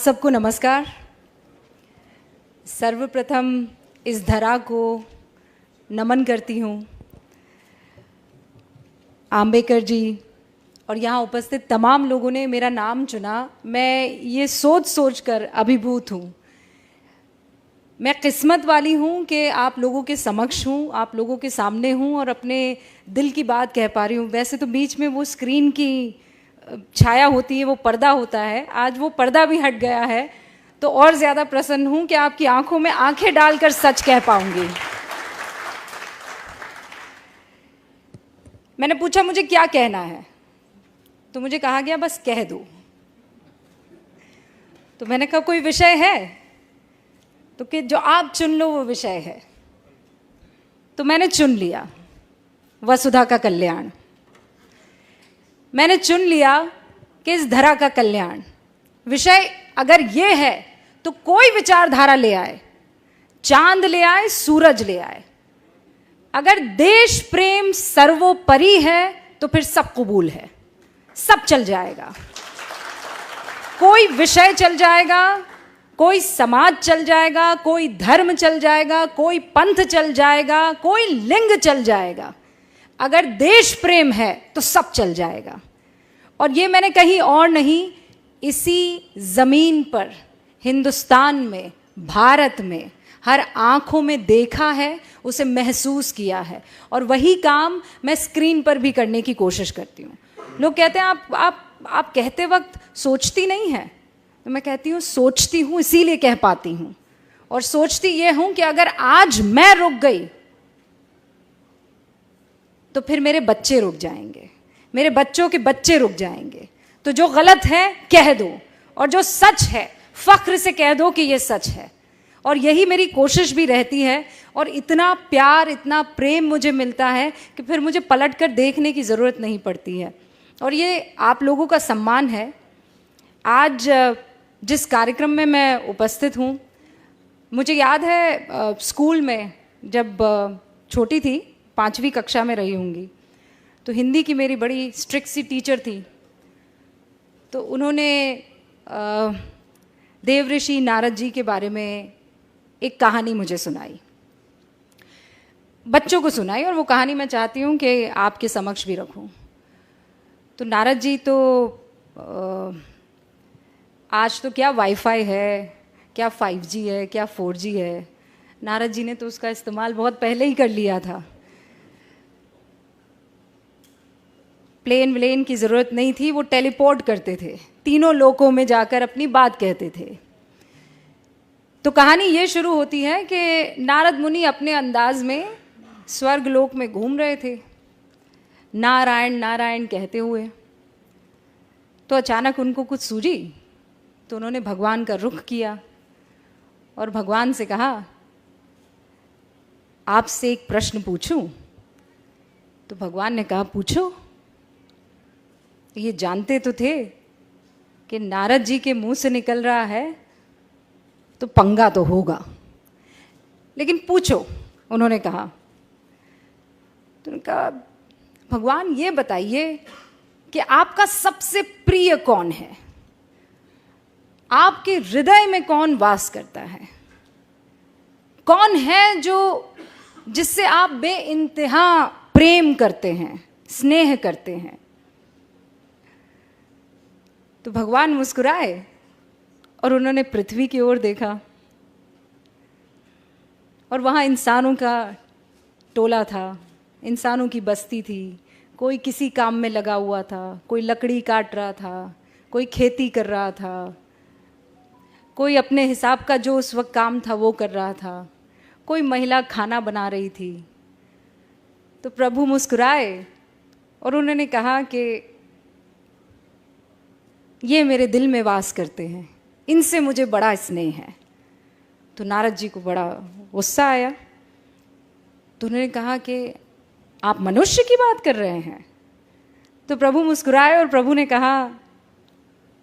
सबको नमस्कार। सर्वप्रथम इस धरा को नमन करती हूँ। आम्बेडकर जी और यहाँ उपस्थित तमाम लोगों ने मेरा नाम चुना। मैं ये सोच कर अभिभूत हूँ। मैं किस्मत वाली हूँ कि आप लोगों के समक्ष हूँ, आप लोगों के सामने हूँ और अपने दिल की बात कह पा रही हूँ। वैसे तो बीच में वो स्क्रीन की छाया होती है, वो पर्दा होता है, आज वो पर्दा भी हट गया है, तो और ज़्यादा प्रसन्न हूँ कि आपकी आंखों में आंखें डालकर सच कह पाऊंगी। मैंने पूछा मुझे क्या कहना है, तो मुझे कहा गया बस कह दो। तो मैंने कहा कोई विषय है, तो कि जो आप चुन लो वो विषय है। तो मैंने चुन लिया वसुधा का कल्याण। मैंने चुन लिया कि इस धरा का कल्याण विषय अगर ये है तो कोई विचारधारा ले आए, चांद ले आए, सूरज ले आए, अगर देश प्रेम सर्वोपरि है तो फिर सब कबूल है, सब चल जाएगा। कोई विषय चल जाएगा, कोई समाज चल जाएगा, कोई धर्म चल जाएगा, कोई पंथ चल जाएगा, कोई लिंग चल जाएगा। अगर देश प्रेम है तो सब चल जाएगा। और ये मैंने कहीं और नहीं, इसी ज़मीन पर, हिंदुस्तान में, भारत में हर आंखों में देखा है, उसे महसूस किया है। और वही काम मैं स्क्रीन पर भी करने की कोशिश करती हूँ। लोग कहते हैं आप कहते वक्त सोचती नहीं हैं, तो मैं कहती हूँ सोचती हूँ, इसीलिए कह पाती हूँ। और सोचती ये हूँ कि अगर आज मैं रुक गई तो फिर मेरे बच्चे रुक जाएंगे, मेरे बच्चों के बच्चे रुक जाएंगे। तो जो गलत है कह दो, और जो सच है फख्र से कह दो कि ये सच है। और यही मेरी कोशिश भी रहती है। और इतना प्यार, इतना प्रेम मुझे मिलता है कि फिर मुझे पलट कर देखने की ज़रूरत नहीं पड़ती है। और ये आप लोगों का सम्मान है। आज जिस कार्यक्रम में मैं उपस्थित हूँ, मुझे याद है स्कूल में जब छोटी थी, 5वीं कक्षा में रही होंगी, तो हिंदी की मेरी बड़ी स्ट्रिक्ट सी टीचर थी। तो उन्होंने देवऋषि नारद जी के बारे में एक कहानी मुझे सुनाई, बच्चों को सुनाई, और वो कहानी मैं चाहती हूँ कि आपके समक्ष भी रखूँ। तो नारद जी तो आज तो क्या वाईफाई है, क्या 5G है, क्या 4G है। नारद जी ने तो उसका इस्तेमाल बहुत पहले ही कर लिया था। प्लेन व्लेन की ज़रूरत नहीं थी, वो टेलीपोर्ट करते थे, तीनों लोकों में जाकर अपनी बात कहते थे। तो कहानी ये शुरू होती है कि नारद मुनि अपने अंदाज में स्वर्ग लोक में घूम रहे थे, नारायण नारायण कहते हुए। तो अचानक उनको कुछ सूझी, तो उन्होंने भगवान का रुख किया और भगवान से कहा, आपसे एक प्रश्न पूछूं? तो भगवान ने कहा पूछो। ये जानते तो थे कि नारद जी के मुंह से निकल रहा है तो पंगा तो होगा, लेकिन पूछो, उन्होंने कहा। तो उन्होंने कहा, भगवान ये बताइए कि आपका सबसे प्रिय कौन है, आपके हृदय में कौन वास करता है, कौन है जो जिससे आप बेइंतहा प्रेम करते हैं, स्नेह करते हैं। तो भगवान मुस्कुराए और उन्होंने पृथ्वी की ओर देखा, और वहाँ इंसानों का टोला था, इंसानों की बस्ती थी। कोई किसी काम में लगा हुआ था, कोई लकड़ी काट रहा था, कोई खेती कर रहा था, कोई अपने हिसाब का जो उस वक्त काम था वो कर रहा था, कोई महिला खाना बना रही थी। तो प्रभु मुस्कुराए और उन्होंने कहा कि ये मेरे दिल में वास करते हैं, इनसे मुझे बड़ा स्नेह है। तो नारद जी को बड़ा गुस्सा आया। तो उन्होंने कहा कि आप मनुष्य की बात कर रहे हैं? तो प्रभु मुस्कुराए और प्रभु ने कहा,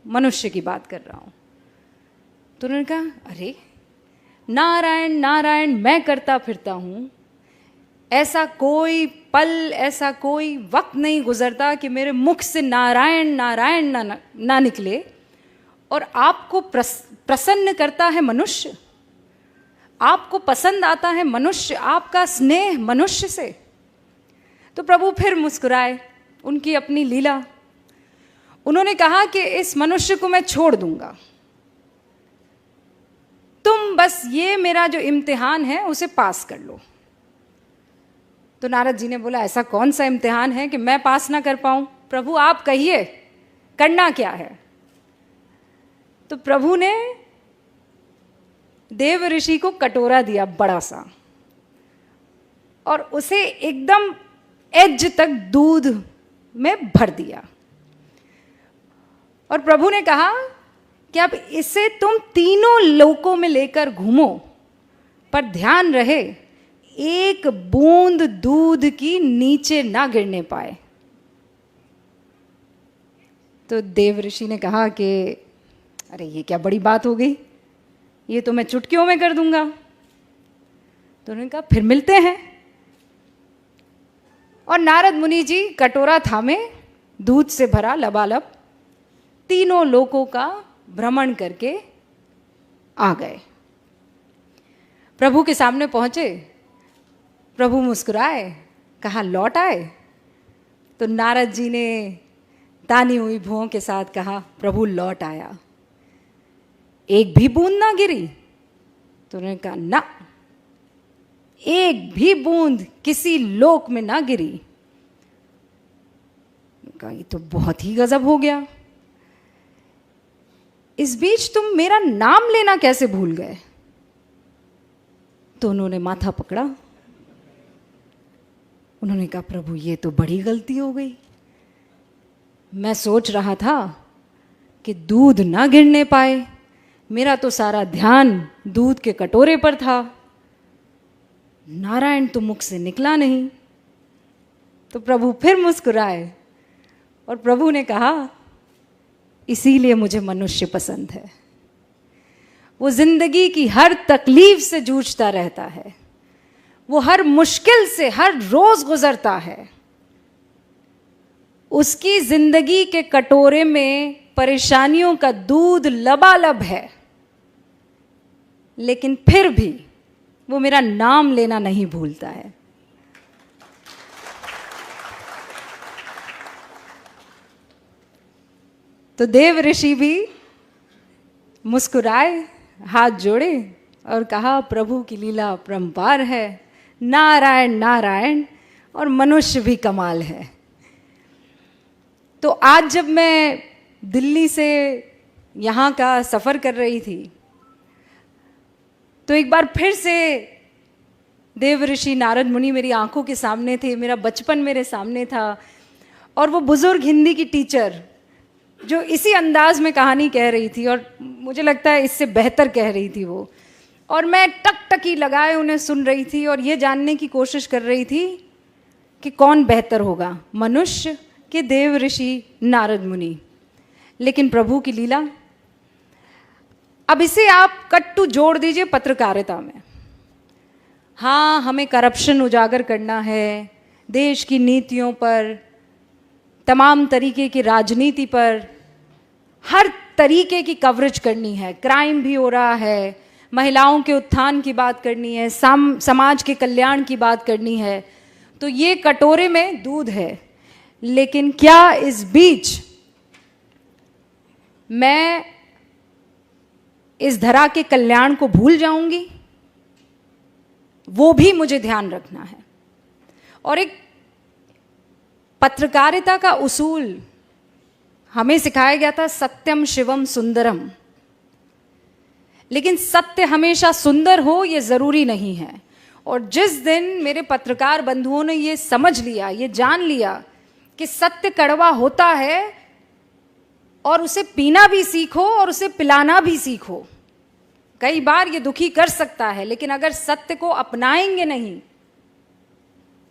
मनुष्य की बात कर रहा हूँ। तो उन्होंने कहा, अरे नारायण नारायण मैं करता फिरता हूँ, ऐसा कोई पल, ऐसा कोई वक्त नहीं गुजरता कि मेरे मुख से नारायण नारायण ना निकले। और आपको प्रसन्न करता है मनुष्य, आपको पसंद आता है मनुष्य, आपका स्नेह मनुष्य से। तो प्रभु फिर मुस्कुराए, उनकी अपनी लीला। उन्होंने कहा कि इस मनुष्य को मैं छोड़ दूंगा, तुम बस ये मेरा जो इम्तिहान है उसे पास कर लो। तो नारद जी ने बोला, ऐसा कौन सा इम्तिहान है कि मैं पास ना कर पाऊं? प्रभु आप कहिए, करना क्या है? तो प्रभु ने देव ऋषि को कटोरा दिया बड़ा सा, और उसे एकदम एज तक दूध में भर दिया। और प्रभु ने कहा कि अब इसे तुम तीनों लोकों में लेकर घूमो, पर ध्यान रहे एक बूंद दूध की नीचे ना गिरने पाए। तो देव ऋषि ने कहा कि अरे ये क्या बड़ी बात हो गई, ये तो मैं चुटकियों में कर दूंगा। तो उन्होंने कहा फिर मिलते हैं। और नारद मुनि जी कटोरा थामे, दूध से भरा लबालब, तीनों लोकों का भ्रमण करके आ गए। प्रभु के सामने पहुंचे, प्रभु मुस्कुराए, कहा लौट आए? तो नारद जी ने तानी हुई भुओं के साथ कहा, प्रभु लौट आया, एक भी बूंद ना गिरी? तो उन्होंने कहा ना, एक भी बूंद किसी लोक में ना गिरी। कहा ये तो बहुत ही गजब हो गया, इस बीच तुम मेरा नाम लेना कैसे भूल गए? तो उन्होंने माथा पकड़ा, उन्होंने कहा प्रभु ये तो बड़ी गलती हो गई, मैं सोच रहा था कि दूध ना गिरने पाए, मेरा तो सारा ध्यान दूध के कटोरे पर था, नारायण तो मुख से निकला नहीं। तो प्रभु फिर मुस्कुराए और प्रभु ने कहा इसीलिए मुझे मनुष्य पसंद है। वो जिंदगी की हर तकलीफ से जूझता रहता है, वो हर मुश्किल से हर रोज गुजरता है, उसकी जिंदगी के कटोरे में परेशानियों का दूध लबालब है, लेकिन फिर भी वो मेरा नाम लेना नहीं भूलता है। तो देव ऋषि भी मुस्कुराए, हाथ जोड़े और कहा प्रभु की लीला परंपार है, नारायण नारायण, और मनुष्य भी कमाल है। तो आज जब मैं दिल्ली से यहाँ का सफ़र कर रही थी, तो एक बार फिर से देव ऋषि नारद मुनि मेरी आंखों के सामने थे, मेरा बचपन मेरे सामने था, और वो बुजुर्ग हिंदी की टीचर जो इसी अंदाज में कहानी कह रही थी, और मुझे लगता है इससे बेहतर कह रही थी वो, और मैं टकटकी लगाए उन्हें सुन रही थी और ये जानने की कोशिश कर रही थी कि कौन बेहतर होगा, मनुष्य कि देव ऋषि नारद मुनि। लेकिन प्रभु की लीला। अब इसे आप कट्टू जोड़ दीजिए पत्रकारिता में। हाँ, हमें करप्शन उजागर करना है, देश की नीतियों पर, तमाम तरीके की राजनीति पर, हर तरीके की कवरेज करनी है, क्राइम भी हो रहा है, महिलाओं के उत्थान की बात करनी है, समाज के कल्याण की बात करनी है। तो ये कटोरे में दूध है, लेकिन क्या इस बीच मैं इस धरा के कल्याण को भूल जाऊंगी? वो भी मुझे ध्यान रखना है। और एक पत्रकारिता का उसूल हमें सिखाया गया था, सत्यम शिवम सुंदरम। लेकिन सत्य हमेशा सुंदर हो ये जरूरी नहीं है। और जिस दिन मेरे पत्रकार बंधुओं ने ये समझ लिया, ये जान लिया कि सत्य कड़वा होता है और उसे पीना भी सीखो और उसे पिलाना भी सीखो। कई बार ये दुखी कर सकता है, लेकिन अगर सत्य को अपनाएंगे नहीं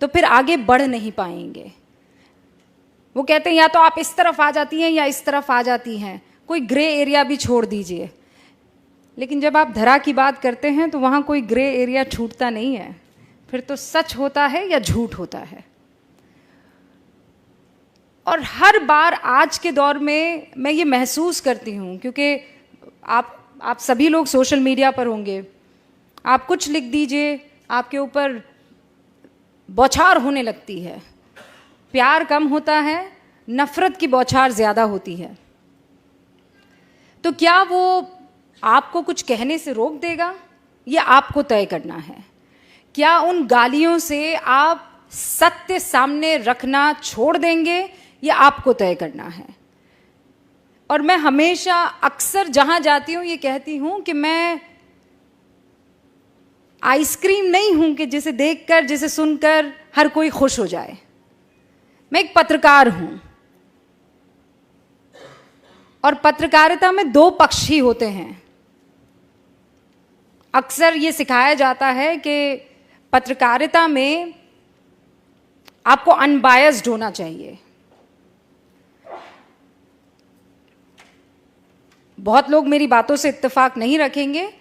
तो फिर आगे बढ़ नहीं पाएंगे। वो कहते हैं या तो आप इस तरफ आ जाती हैं या इस तरफ आ जाती हैं, कोई ग्रे एरिया भी छोड़ दीजिए। लेकिन जब आप धरा की बात करते हैं तो वहाँ कोई ग्रे एरिया छूटता नहीं है, फिर तो सच होता है या झूठ होता है। और हर बार आज के दौर में मैं ये महसूस करती हूँ, क्योंकि आप सभी लोग सोशल मीडिया पर होंगे, आप कुछ लिख दीजिए, आपके ऊपर बौछार होने लगती है। प्यार कम होता है, नफरत की बौछार ज़्यादा होती है। तो क्या वो आपको कुछ कहने से रोक देगा, ये आपको तय करना है। क्या उन गालियों से आप सत्य सामने रखना छोड़ देंगे, ये आपको तय करना है। और मैं हमेशा अक्सर जहां जाती हूं ये कहती हूं कि मैं आइसक्रीम नहीं हूं कि जिसे देखकर, जिसे सुनकर हर कोई खुश हो जाए। मैं एक पत्रकार हूं, और पत्रकारिता में दो पक्ष ही होते हैं। अक्सर ये सिखाया जाता है कि पत्रकारिता में आपको अनबायस्ड होना चाहिए। बहुत लोग मेरी बातों से इत्तेफाक नहीं रखेंगे,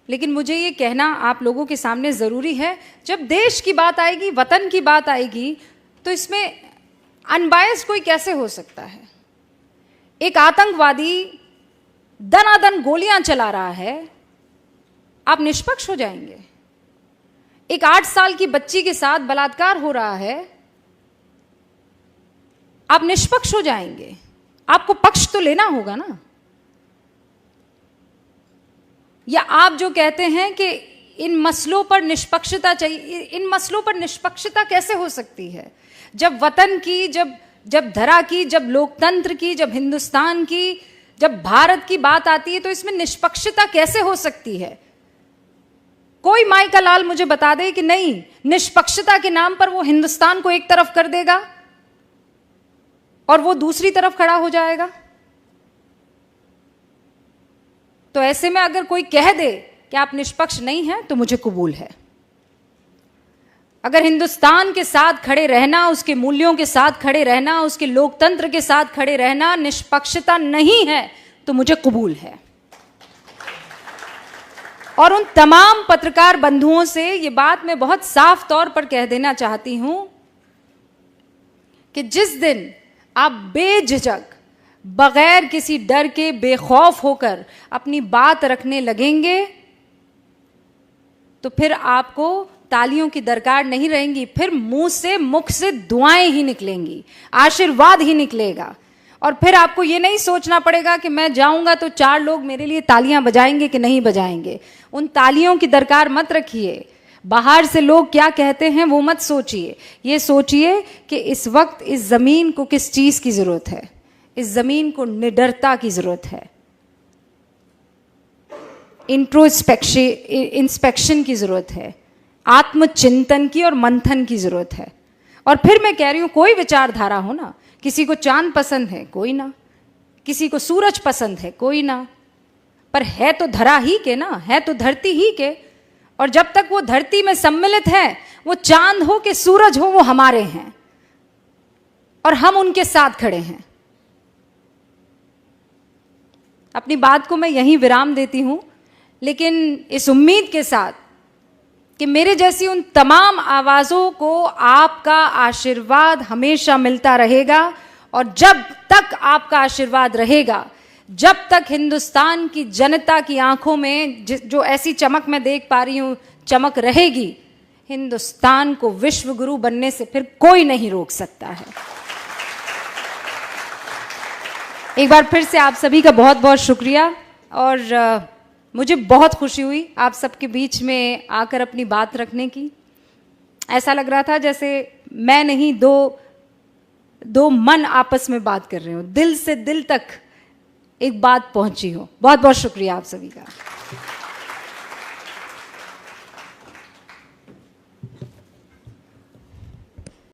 लेकिन मुझे ये कहना आप लोगों के सामने ज़रूरी है। जब देश की बात आएगी, वतन की बात आएगी, तो इसमें अनबायस्ड कोई कैसे हो सकता है? एक आतंकवादी दनादन गोलियां चला रहा है, आप निष्पक्ष हो जाएंगे? एक 8 साल की बच्ची के साथ बलात्कार हो रहा है, आप निष्पक्ष हो जाएंगे? आपको पक्ष तो लेना होगा ना। या आप जो कहते हैं कि इन मसलों पर निष्पक्षता चाहिए, इन मसलों पर निष्पक्षता कैसे हो सकती है? जब वतन की, जब धरा की, जब लोकतंत्र की, जब हिंदुस्तान की, जब भारत की बात आती है, तो इसमें निष्पक्षता कैसे हो सकती है? कोई माई का लाल मुझे बता दे कि नहीं, निष्पक्षता के नाम पर वो हिंदुस्तान को एक तरफ कर देगा और वो दूसरी तरफ खड़ा हो जाएगा। तो ऐसे में अगर कोई कह दे कि आप निष्पक्ष नहीं हैं, तो मुझे कबूल है। अगर हिंदुस्तान के साथ खड़े रहना, उसके मूल्यों के साथ खड़े रहना, उसके लोकतंत्र के साथ खड़े रहना निष्पक्षता नहीं है, तो मुझे कबूल है। और उन तमाम पत्रकार बंधुओं से ये बात मैं बहुत साफ तौर पर कह देना चाहती हूं कि जिस दिन आप बेझिझक, बगैर किसी डर के, बेखौफ होकर अपनी बात रखने लगेंगे, तो फिर आपको तालियों की दरकार नहीं रहेंगी। फिर मुख से दुआएं ही निकलेंगी, आशीर्वाद ही निकलेगा। और फिर आपको ये नहीं सोचना पड़ेगा कि मैं जाऊंगा तो 4 लोग मेरे लिए तालियां बजाएंगे कि नहीं बजाएंगे। उन तालियों की दरकार मत रखिए। बाहर से लोग क्या कहते हैं वो मत सोचिए। ये सोचिए कि इस वक्त इस जमीन को किस चीज की जरूरत है। इस जमीन को निडरता की जरूरत है, इंस्पेक्शन की जरूरत है, आत्मचिंतन की और मंथन की जरूरत है। और फिर मैं कह रही हूं, कोई विचारधारा हो ना, किसी को चांद पसंद है, कोई ना, किसी को सूरज पसंद है, कोई ना, पर है तो धरा ही के ना, है तो धरती ही के। और जब तक वो धरती में सम्मिलित है, वो चांद हो कि सूरज हो, वो हमारे हैं और हम उनके साथ खड़े हैं। अपनी बात को मैं यहीं विराम देती हूं, लेकिन इस उम्मीद के साथ कि मेरे जैसी उन तमाम आवाज़ों को आपका आशीर्वाद हमेशा मिलता रहेगा। और जब तक आपका आशीर्वाद रहेगा, जब तक हिंदुस्तान की जनता की आंखों में जो ऐसी चमक मैं देख पा रही हूं, चमक रहेगी, हिंदुस्तान को विश्व गुरु बनने से फिर कोई नहीं रोक सकता है। एक बार फिर से आप सभी का बहुत बहुत शुक्रिया। और मुझे बहुत खुशी हुई आप सबके बीच में आकर अपनी बात रखने की। ऐसा लग रहा था जैसे मैं नहीं, दो मन आपस में बात कर रहे हो, दिल से दिल तक एक बात पहुंची हो। बहुत बहुत शुक्रिया आप सभी का।